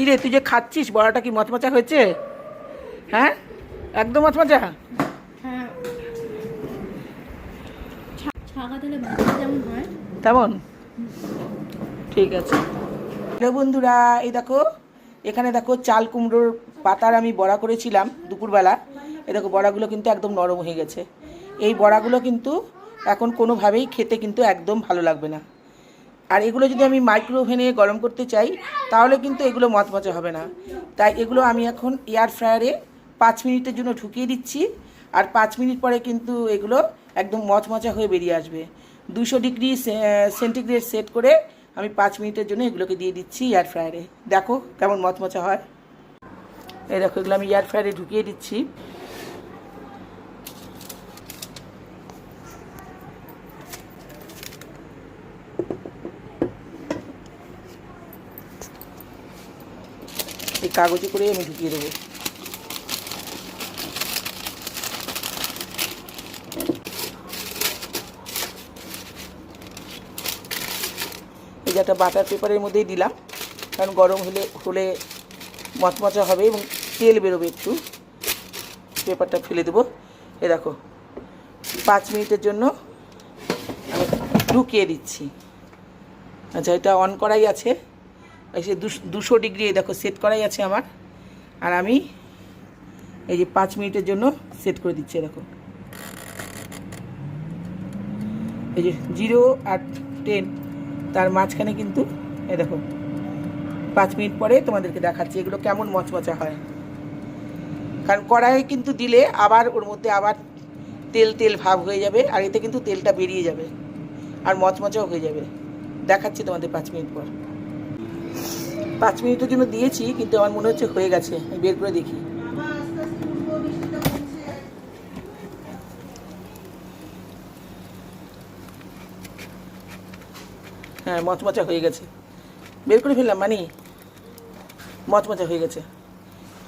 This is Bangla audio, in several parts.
কিরে তুই যে খাচ্ছিস বড়াটা কি মচমচা হয়েছে? হ্যাঁ একদম মচমচা। হ্যাঁ, ছাকা তেলে ভাজা যেমন হয় তেমন? ঠিক আছে। হ্যালো বন্ধুরা, এই দেখো এখানে দেখো চাল কুমড়োর পাতার আমি বড়া করেছিলাম দুপুরবেলা। এই দেখো বড়াগুলো কিন্তু একদম নরম হয়ে গেছে। এই বড়াগুলো কিন্তু এখন কোনোভাবেই খেতে কিন্তু একদম ভালো লাগবে না। আর এগুলো যদি আমি মাইক্রো ওভেনে গরম করতে চাই তাহলে কিন্তু এগুলো মচমচে হবে না। তাই এগুলো আমি এখন এয়ার ফ্রায়ারে 5 মিনিটের জন্য ঢুকিয়ে দিচ্ছি। আর 5 মিনিট পরে কিন্তু এগুলো একদম মচমচা হয়ে বেরিয়ে আসবে। 200 ডিগ্রি সেন্টিগ্রেড সেট করে আমি 5 মিনিটের জন্য এগুলোকে দিয়ে দিচ্ছি এয়ার ফ্রায়ারে। দেখো কেমন মচমচা হয়। এই দেখো এগুলো আমি এয়ার ফ্রায়ারে ঢুকিয়ে দিচ্ছি। এই কাগজে করে আমি ঢুকিয়ে দেবো। এই যে একটা বাটার পেপারের মধ্যেই দিলাম, কারণ গরম হলে মচমচা হবে এবং তেল বেরোবে একটু। পেপারটা ফেলে দেবো। এ দেখো 5 মিনিটের জন্য আমি ঢুকিয়ে দিচ্ছি। আচ্ছা, এটা অন করাই আছে, এসে 200 ডিগ্রি দেখো সেট করাই আছে আমার। আর আমি এই যে 5 মিনিটের জন্য সেট করে দিচ্ছি। দেখো এই যে 0 আর 10 তার মাঝখানে কিন্তু এই দেখো 5 মিনিট পরে তোমাদেরকে দেখাচ্ছি এগুলো কেমন মচমচা হয়। কারণ কড়াইয়ে কিন্তু দিলে আবার ওর মধ্যে আবার তেল তেল ভাব হয়ে যাবে, আর এতে কিন্তু তেলটা বেরিয়ে যাবে আর মচমচাও হয়ে যাবে। দেখাচ্ছি তোমাদের 5 মিনিট পর। 5 মিনিটের জন্য দিয়েছি, কিন্তু আমার মনে হচ্ছে হয়ে গেছে। আমি বের করে দেখি। হ্যাঁ, মচমচা হয়ে গেছে। বের করে ফেললাম, মানে মচমচা হয়ে গেছে।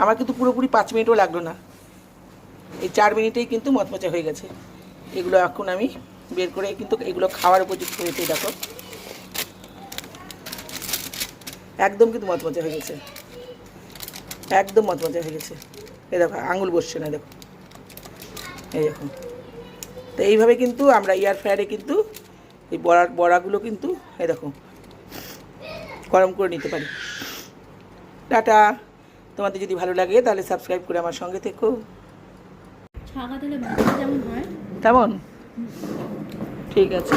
আমার কিন্তু পুরোপুরি 5 মিনিটও লাগলো না, এই 4 মিনিটেই কিন্তু মচমচা হয়ে গেছে। এগুলো এখন আমি বের করে কিন্তু এগুলো খাওয়ার উপযুক্ত হয়েছে। দেখো একদম কিন্তু মচমচা হয়ে গেছে, একদম মচমচা হয়ে গেছে। এই দেখো আঙুল বসছে না, দেখো এই দেখো। তো এইভাবে কিন্তু আমরা এয়ার ফ্রায়ারে কিন্তু এই বড়াগুলো কিন্তু এই দেখো গরম করে নিতে পারি। টাটা। তোমাদের যদি ভালো লাগে তাহলে সাবস্ক্রাইব করে আমার সঙ্গে থেকো। ছাকা তেলে ভাজা যেমন হয় তেমন? ঠিক আছে।